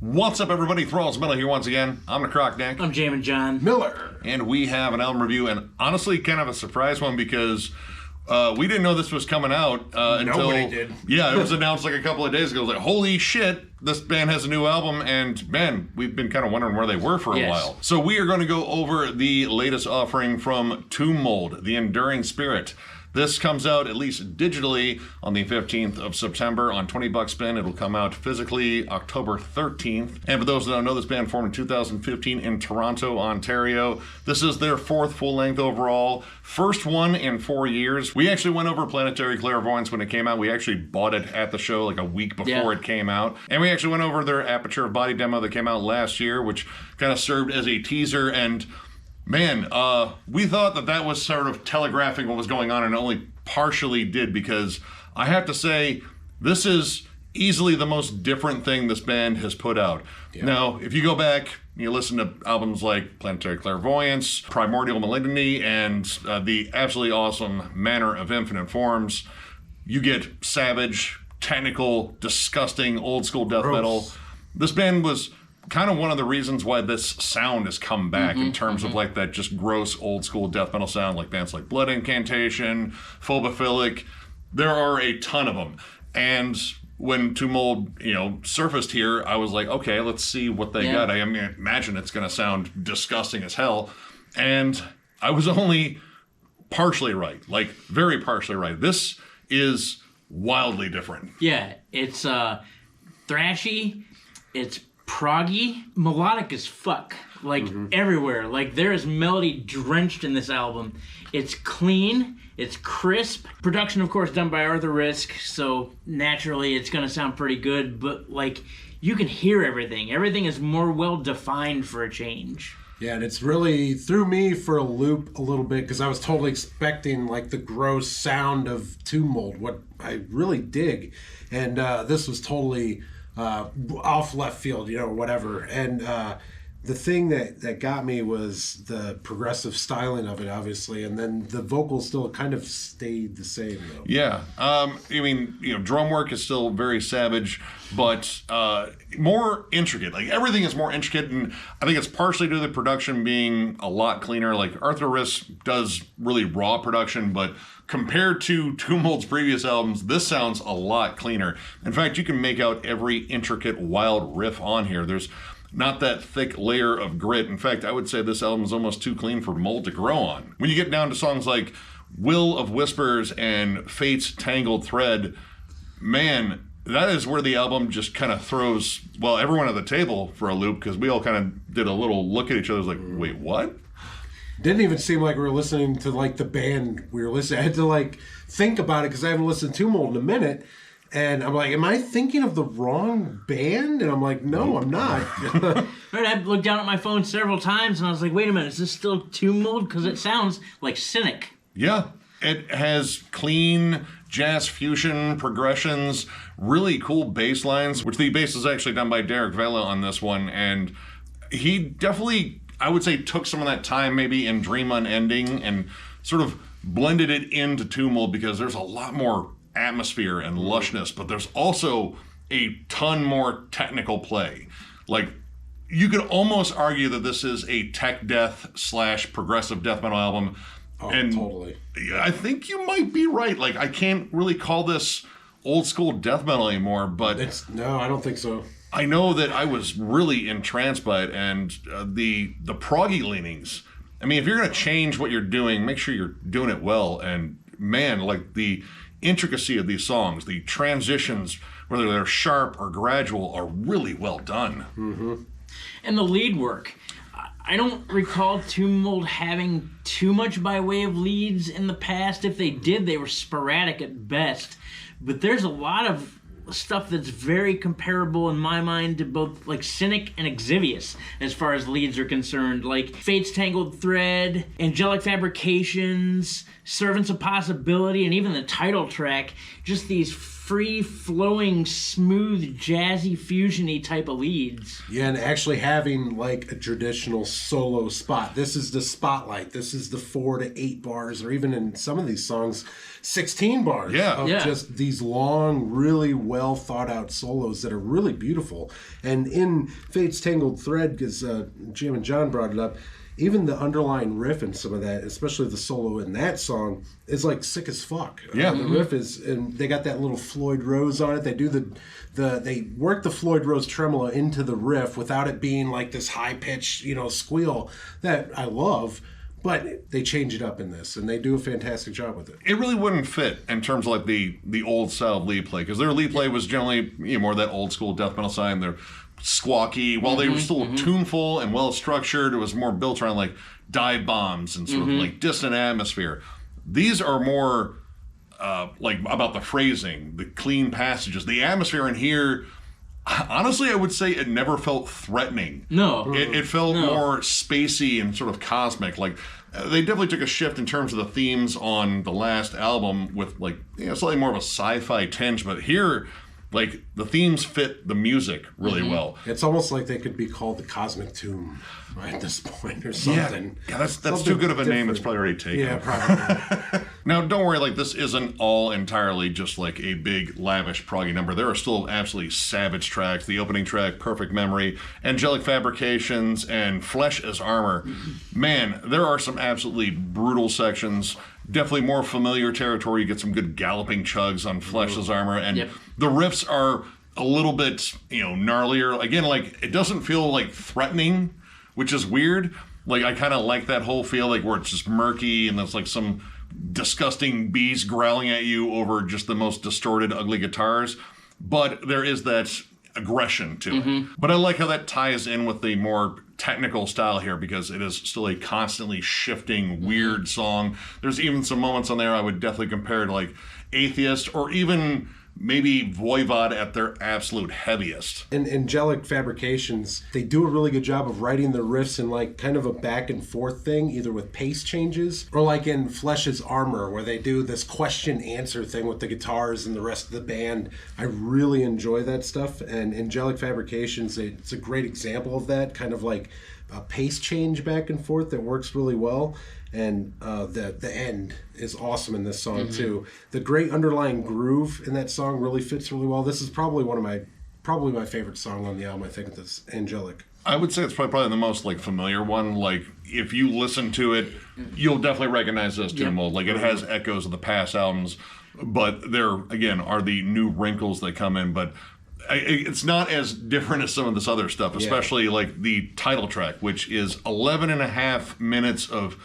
What's up, everybody? Thralls Miller here once again. I'm Necrotic Nick. I'm Jammin Jon Miller. And we have an album review, and honestly, kind of a surprise one because we didn't know this was coming out until... Nobody did. Yeah, it was announced like a couple of days ago. It was like, holy shit, this band has a new album, and man, we've been kind of wondering where they were for a while. So we are going to go over the latest offering from Tomb Mold, The Enduring Spirit. This comes out at least digitally on the 15th of September on $20 spin. It'll come out physically October 13th. And for those that don't know, this band formed in 2015 in Toronto, Ontario. This is their fourth full-length overall. First one in 4 years. We actually went over Planetary Clairvoyance when it came out. We actually bought it at the show like a week before it came out. And we actually went over their Aperture of Body demo that came out last year, which kind of served as a teaser. And man, we thought that that was sort of telegraphing what was going on, and it only partially did, because I have to say, this is easily the most different thing this band has put out. Yeah. Now, if you go back, you listen to albums like Planetary Clairvoyance, Primordial Malignity, and the absolutely awesome Manner of Infinite Forms, you get savage, technical, disgusting, old school death metal. This band was kind of one of the reasons why this sound has come back in terms of like that just gross old school death metal sound, like bands like Blood Incantation, Phobophilic. There are a ton of them. And when Tomb Mold, surfaced here, I was like, okay, let's see what they got. I imagine it's going to sound disgusting as hell. And I was only partially right, like very partially right. This is wildly different. Yeah, it's thrashy, it's proggy, melodic as fuck, like everywhere. Like there is melody drenched in this album. It's clean, it's crisp. Production, of course, done by Arthur Risk, so naturally it's gonna sound pretty good, but like you can hear everything. Everything is more well defined for a change. Yeah, and it's really threw me for a loop a little bit, because I was totally expecting like the gross sound of Tomb Mold, what I really dig, and this was totally off left field, whatever. And the thing that got me was the progressive styling of it, obviously, and then the vocals still kind of stayed the same, though. Yeah, drum work is still very savage, but more intricate. Like everything is more intricate, and I think it's partially due to the production being a lot cleaner. Like Arthur Risk does really raw production, but compared to Tomb Mold's previous albums, this sounds a lot cleaner. In fact, you can make out every intricate, wild riff on here. There's not that thick layer of grit. In fact, I would say this album is almost too clean for Mold to grow on. When you get down to songs like Will of Whispers and Fate's Tangled Thread, man, that is where the album just kind of throws, everyone at the table for a loop, because we all kind of did a little look at each other like, wait, what? Didn't even seem like we were listening to like the band we were listening. I had to like think about it, because I haven't listened to Tomb Mold in a minute, and I'm like, am I thinking of the wrong band? And I'm like, no, I'm not. I looked down at my phone several times, and I was like, wait a minute, is this still Tomb Mold? Because it sounds like Cynic. Yeah, it has clean jazz fusion progressions, really cool bass lines, which the bass is actually done by Derek Vela on this one, and he definitely, I would say, took some of that time maybe in Dream Unending and sort of blended it into Tomb Mold, because there's a lot more atmosphere and lushness, but there's also a ton more technical play. Like, you could almost argue that this is a tech death / progressive death metal album. Oh, and totally. I think you might be right. Like, I can't really call this old school death metal anymore, but no, I don't think so. I know that I was really entranced by it, and the proggy leanings. I mean, if you're going to change what you're doing, make sure you're doing it well. And man, like the intricacy of these songs, the transitions, whether they're sharp or gradual, are really well done. And the lead work. I don't recall Tomb Mold having too much by way of leads in the past. If they did, they were sporadic at best. But there's a lot of stuff that's very comparable in my mind to both like Cynic and Exvius as far as leads are concerned. Like Fate's Tangled Thread, Angelic Fabrications, Servants of Possibility, and even the title track. Just these free-flowing, smooth, jazzy, fusion-y type of leads. Yeah, and actually having like a traditional solo spot. This is the spotlight. This is the 4 to 8 bars, or even in some of these songs, 16 bars. Of just these long, really well thought out solos that are really beautiful. And in Fate's Tangled Thread, because Jammin Jon brought it up, even the underlying riff and some of that, especially the solo in that song, is like sick as fuck. Yeah. The riff is, and they got that little Floyd Rose on it. They do they work the Floyd Rose tremolo into the riff without it being like this high pitched, squeal that I love. But they change it up in this, and they do a fantastic job with it. It really wouldn't fit in terms of like the old style of lead play, because their lead play was generally more that old school death metal side. They're squawky, while they were still tuneful and well structured. It was more built around like dive bombs and sort of like distant atmosphere. These are more like about the phrasing, the clean passages, the atmosphere in here. Honestly, I would say it never felt threatening. No. It felt more spacey and sort of cosmic. Like, they definitely took a shift in terms of the themes on the last album with, like, slightly more of a sci-fi tinge. But here, like, the themes fit the music really well. It's almost like they could be called the Cosmic Tomb at this point or something. Yeah, that's too good of a name. It's probably already taken. Yeah, probably. Now, don't worry, like, this isn't all entirely just like a big, lavish, proggy number. There are still absolutely savage tracks. The opening track, Perfect Memory, Angelic Fabrications, and Flesh as Armor. Man, there are some absolutely brutal sections. Definitely more familiar territory. You get some good galloping chugs on Flesh as Armor, and the riffs are a little bit, gnarlier. Again, like, it doesn't feel like threatening, which is weird. Like, I kind of like that whole feel, like, where it's just murky and there's like some disgusting beast growling at you over just the most distorted, ugly guitars. But there is that aggression to it. But I like how that ties in with the more technical style here, because it is still a constantly shifting, weird song. There's even some moments on there I would definitely compare to like Atheist, or even maybe Voivod at their absolute heaviest. In Angelic Fabrications, they do a really good job of writing the riffs in like kind of a back and forth thing, either with pace changes, or like in Flesh's Armor, where they do this question answer thing with the guitars and the rest of the band. I really enjoy that stuff, and Angelic Fabrications, it's a great example of that, kind of like a pace change back and forth that works really well. And the end is awesome in this song too. The great underlying groove in that song really fits really well. This is probably my favorite song on the album. I think this Angelic. I would say it's probably the most like familiar one. Like, if you listen to it, you'll definitely recognize this tune mold. Like, it has echoes of the past albums, but there again are the new wrinkles that come in. But it's not as different as some of this other stuff, especially like the title track, which is 11 and a half minutes of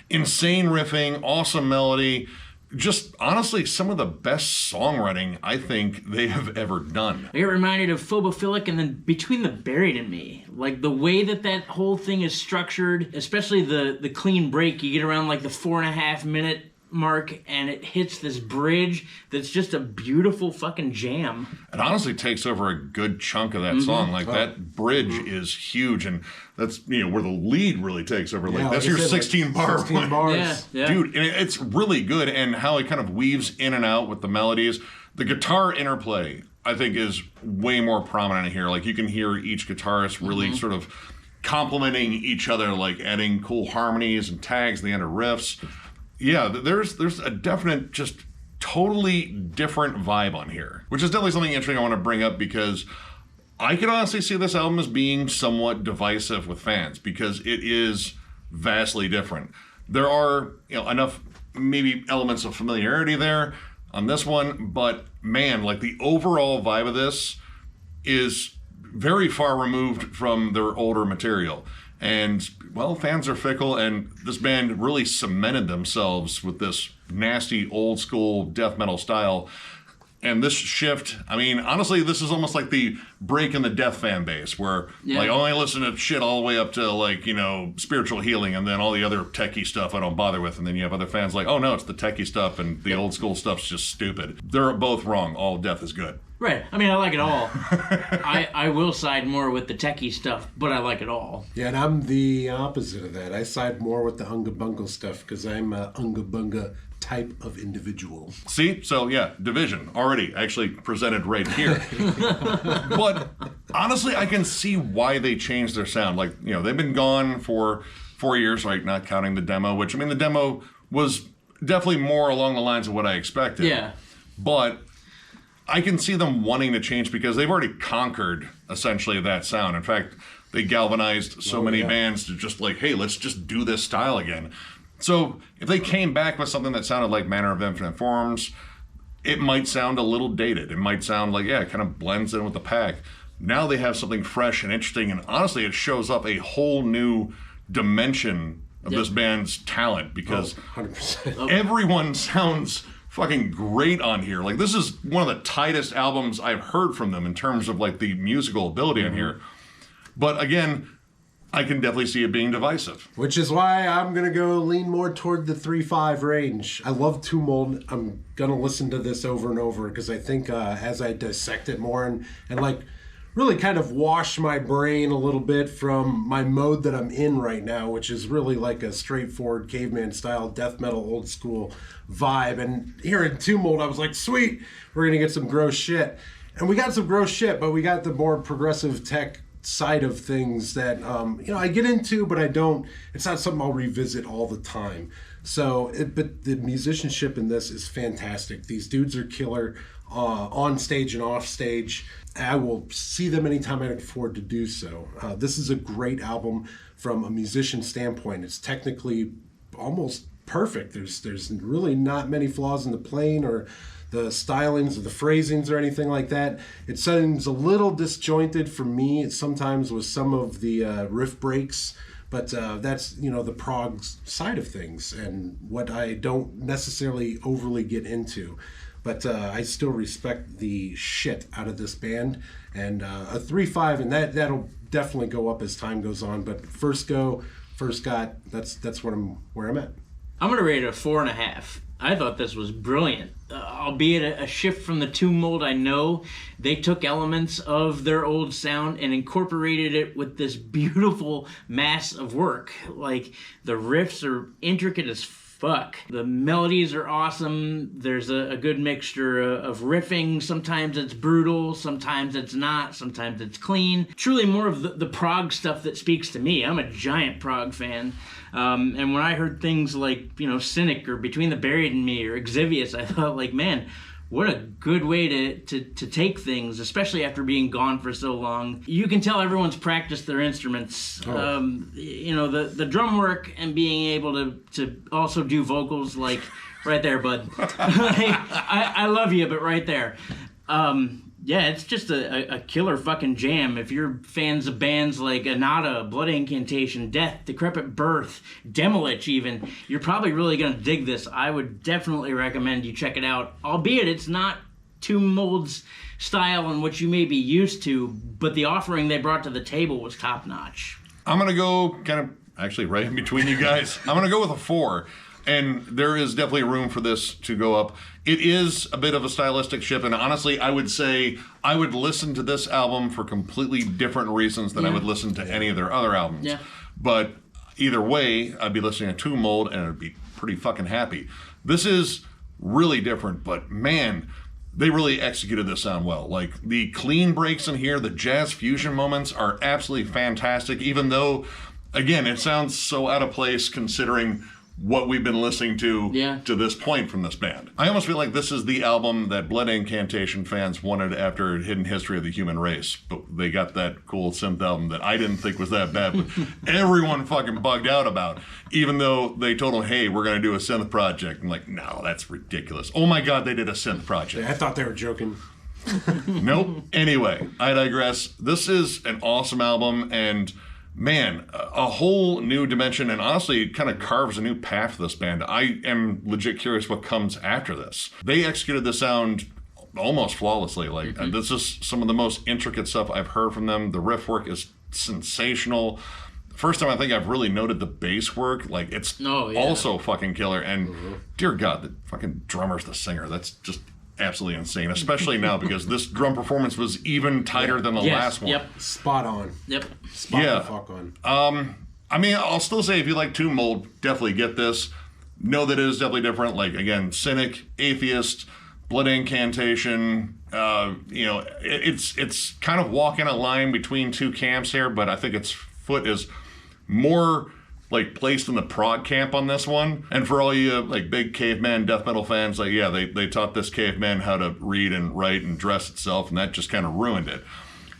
insane riffing, awesome melody, just honestly some of the best songwriting I think they have ever done. I get reminded of Phobophilic and then Between the Buried and Me. Like, the way that whole thing is structured, especially the clean break, you get around like the 4.5 minute mark and it hits this bridge that's just a beautiful fucking jam. It honestly takes over a good chunk of that song. Like, that bridge is huge, and that's where the lead really takes over. Like, that's your 16 bar. 16 bars. Dude, and it's really good, and how it kind of weaves in and out with the melodies. The guitar interplay, I think, is way more prominent here. Like, you can hear each guitarist really sort of complementing each other, like adding cool harmonies and tags at the end of riffs. Yeah, there's a definite, just totally different vibe on here, which is definitely something interesting I want to bring up, because I could honestly see this album as being somewhat divisive with fans, because it is vastly different. There are enough maybe elements of familiarity there on this one, but man, like, the overall vibe of this is very far removed from their older material. And, well, fans are fickle, and this band really cemented themselves with this nasty, old-school death metal style. And this shift, I mean, honestly, this is almost like the break in the death fan base, where, like, I only listen to shit all the way up to, like, spiritual healing, and then all the other techie stuff I don't bother with. And then you have other fans like, oh, no, it's the techie stuff, and the old-school stuff's just stupid. They're both wrong. All death is good. Right. I mean, I like it all. I will side more with the techie stuff, but I like it all. Yeah, and I'm the opposite of that. I side more with the Unga Bunga stuff because I'm a Unga Bunga type of individual. See? So, yeah, division already actually presented right here. But honestly, I can see why they changed their sound. Like, you know, they've been gone for 4 years, right? Not counting the demo, which, I mean, the demo was definitely more along the lines of what I expected. Yeah. But I can see them wanting to change because they've already conquered essentially that sound. In fact, they galvanized so many bands to just like, hey, let's just do this style again. So if they came back with something that sounded like Manor of Infinite Forms, it might sound a little dated. It might sound like, yeah, it kind of blends in with the pack. Now they have something fresh and interesting, and honestly, it shows up a whole new dimension of this band's talent because 100%. everyone sounds fucking great on here. Like, this is one of the tightest albums I've heard from them in terms of like the musical ability on here. But again, I can definitely see it being divisive. Which is why I'm going to go lean more toward the 3-5 range. I love Tomb Mold. I'm going to listen to this over and over because I think as I dissect it more and like really kind of wash my brain a little bit from my mode that I'm in right now, which is really like a straightforward caveman style death metal old school vibe. And here in Tomb Mold, I was like, sweet, we're going to get some gross shit. And we got some gross shit, but we got the more progressive tech side of things that I get into, but I don't. It's not something I'll revisit all the time. So, but the musicianship in this is fantastic. These dudes are killer on stage and off stage. I will see them anytime I can afford to do so. This is a great album from a musician standpoint. It's technically almost perfect. There's really not many flaws in the playing or the stylings or the phrasings or anything like that. It sounds a little disjointed for me sometimes with some of the riff breaks, but that's, the prog side of things and what I don't necessarily overly get into. But I still respect the shit out of this band. And a 3-5, and that'll definitely go up as time goes on. But first got, that's where I'm at. I'm going to rate it a 4.5. I thought this was brilliant. Albeit a shift from the Tomb Mold, I know they took elements of their old sound and incorporated it with this beautiful mass of work. Like, the riffs are intricate as fuck. The melodies are awesome. There's a good mixture of riffing. Sometimes it's brutal, sometimes it's not, sometimes it's clean. Truly more of the prog stuff that speaks to me. I'm a giant prog fan. And when I heard things like, Cynic or Between the Buried and Me or Exvius, I thought, like, man, what a good way to take things, especially after being gone for so long. You can tell everyone's practiced their instruments. The drum work and being able to also do vocals, like, right there, bud. I love you, but right there. Yeah, it's just a killer fucking jam. If you're fans of bands like Anata, Blood Incantation, Death, Decrepit Birth, Demolich even, you're probably really going to dig this. I would definitely recommend you check it out. Albeit it's not Tomb Mold's style and what you may be used to, but the offering they brought to the table was top-notch. I'm going to go kind of actually right in between you guys. I'm going to go with a 4. And there is definitely room for this to go up. It is a bit of a stylistic shift, and honestly, I would say I would listen to this album for completely different reasons than I would listen to any of their other albums. Yeah. But either way, I'd be listening to Tomb Mold, and I'd be pretty fucking happy. This is really different, but man, they really executed this sound well. Like, the clean breaks in here, the jazz fusion moments are absolutely fantastic, even though, again, it sounds so out of place considering what we've been listening to this point from this band. I almost feel like this is the album that Blood Incantation fans wanted after Hidden History of the Human Race, but they got that cool synth album that I didn't think was that bad, but everyone fucking bugged out about, even though they told them, hey, we're going to do a synth project. I'm like, no, that's ridiculous. Oh my God, they did a synth project. I thought they were joking. Nope. Anyway, I digress. This is an awesome album, and man, a whole new dimension, and honestly, it kind of carves a new path for this band. I am legit curious what comes after this. They executed the sound almost flawlessly. Like, this is some of the most intricate stuff I've heard from them. The riff work is sensational. First time I think I've really noted the bass work. Like, it's also fucking killer. And dear God, the fucking drummer's the singer. That's just absolutely insane, especially now because this drum performance was even tighter than the last one. Yep. Spot on. Yep. Spot the fuck on. I mean, I'll still say if you like Tomb Mold, definitely get this. Know that it is definitely different. Like, again, Cynic, Atheist, Blood Incantation. It's kind of walking a line between two camps here, but I think its foot is more like placed in the prog camp on this one. And for all you like big caveman death metal fans, like, yeah, they taught this caveman how to read and write and dress itself, and that just kind of ruined it.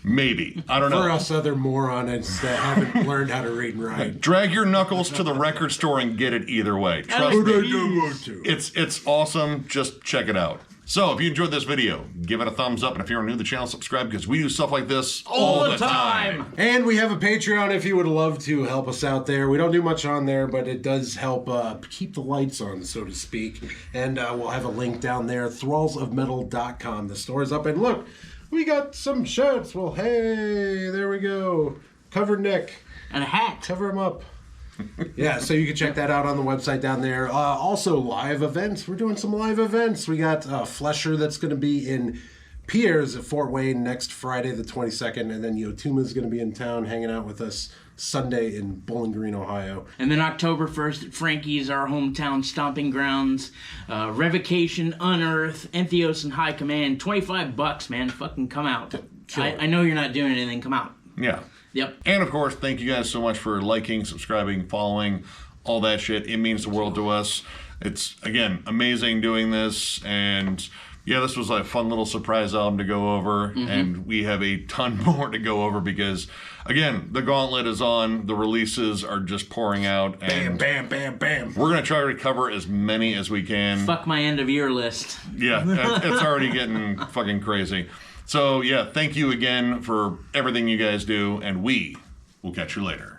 Maybe. I don't know. For us other morons that haven't learned how to read and write. Drag your knuckles to the record store and get it either way. Trust me. It's awesome. Just check it out. So if you enjoyed this video, give it a thumbs up. And if you're new to the channel, subscribe because we do stuff like this all the time. And we have a Patreon if you would love to help us out there. We don't do much on there, but it does help keep the lights on, so to speak. And we'll have a link down there, thrallsofmetal.com. The store is up. And look, we got some shirts. Well, hey, there we go. Cover Nick. And a hat. Cover him up. Yeah, so you can check that out on the website down there. Also, live events. We're doing some live events. We got Flesher that's going to be in Pierre's at Fort Wayne next Friday, the 22nd. And then Yotuma's going to be in town hanging out with us Sunday in Bowling Green, Ohio. And then October 1st at Frankie's, our hometown stomping grounds. Revocation, Unearth, Entheos, and High Command. $25, man. Fucking come out. I know you're not doing anything. Come out. Yeah. Yep. And of course, thank you guys so much for liking, subscribing, following, all that shit. It means the world to us. It's, again, amazing doing this. And yeah, this was a fun little surprise album to go over. And we have a ton more to go over because, again, the gauntlet is on. The releases are just pouring out. And bam, bam, bam. we're going to try to cover as many as we can. Fuck my end of year list. Yeah, it's already getting fucking crazy. So, yeah, thank you again for everything you guys do, and we will catch you later.